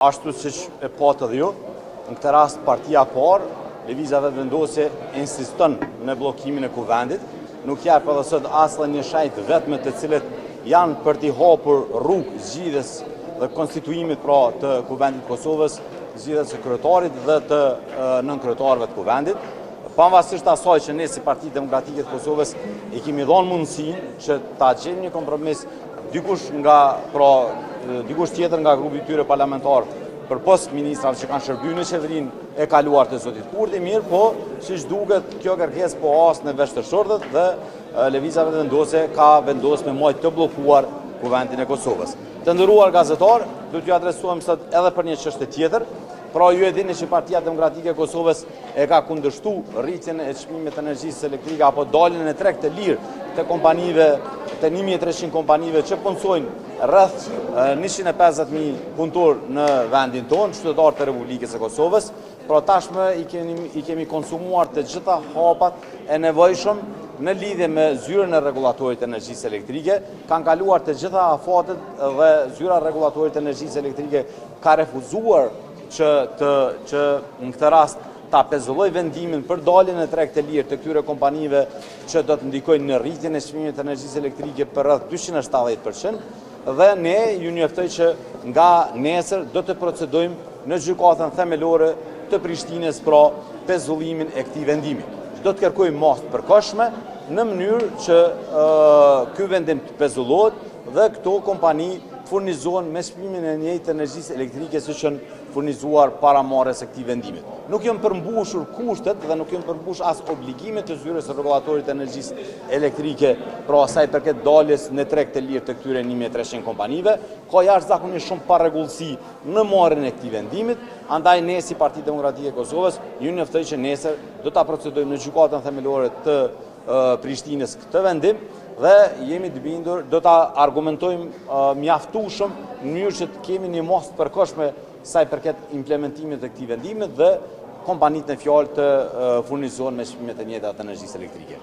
Ashtu siç e patë edhe ju, në këtë rast partia parë, Lëvizja Vetëvendosje insiston në bllokimin e kuvendit, nuk jep edhe sot asnjë shajt vetëm të cilët janë për t'i hapur rrugë zgjidhjes dhe konstituimit pra të kuvendit Kosovës, zgjidhjes së kryetarit dhe të nënkretarëve të kuvendit. Pavarësisht asaj që ne si Partia Demokratike të Kosovës i kemi dhënë mundësinë që ta gjejmë një kompromis, dikush tjetër nga grupi i tyre parlamentar përpos ministrave që kanë shërbyer në qeverinë e kaluar të zotit Kurti, mirë, po siç duket kjo kërkesë po as në vesh të shortët dhe Lëvizja Vetëvendosje ka vendosur me majtë të bllokuar kuvendin e Kosovës. Të nderuar gazetar, do t'ju adresohem sot edhe për një çështje tjetër. Pra ju e dini që Partia Demokratike e Kosovës e ka kundërshtuar rritjen e çmimit të energjisë elektrike apo daljen e treg të lirë të kompanive, të 1300 kompanive që punësojnë rreth 150.000 punëtor në vendin tonë, qytetar të Republikës së Kosovës. Pra tashmë i kemi konsumuar të gjitha hapat e nevojshëm në lidhje me zyrën e rregullatorit të energjisë elektrike, kanë kaluar të gjitha afatet dhe zyra e rregullatorit të energjisë elektrike ka refuzuar që në këtë rast ta pezulloj vendimin për daljen e treg të lirë të këtyre kompanive që do të ndikojnë në rritjen e çmimit të energjisë elektrike për rreth 270%, dhe ne ju njoftoj që nga nesër do të procedojmë në gjykatën themelore të Prishtinës pra pezullimin e këtij vendimi. Do të kërkojmë masë të përkohshme në mënyrë që ky vendim të pezullohet dhe këto kompani furnizohen me çmimin e njëjtë të energjisë elektrike siç janë furnizuar paramarrjes së këtij vendimit. Nuk janë përmbushur kushtet dhe nuk janë përmbushur as obligimet të zyrës së rregullatorit të energjisë elektrike pra asaj përket daljes në treg të lirë të këtyre 1300 kompanive. Ka jashtëzakonisht shumë parregullsi në marrjen e këtij vendimit, andaj ne si Partia Demokratike e Kosovës ju njoftoj që nesër do ta procedojmë në gjykatën themelore të Prishtinës këtë vendim dhe jemi të bindur, do ta argumentojmë mjaftueshëm në mënyrë që të kemi një masë të përkohshme sa i përket implementimit të këtij vendimit dhe kompanitë në fjalë të furnizohen me çmime të njëjta të energjisë elektrike.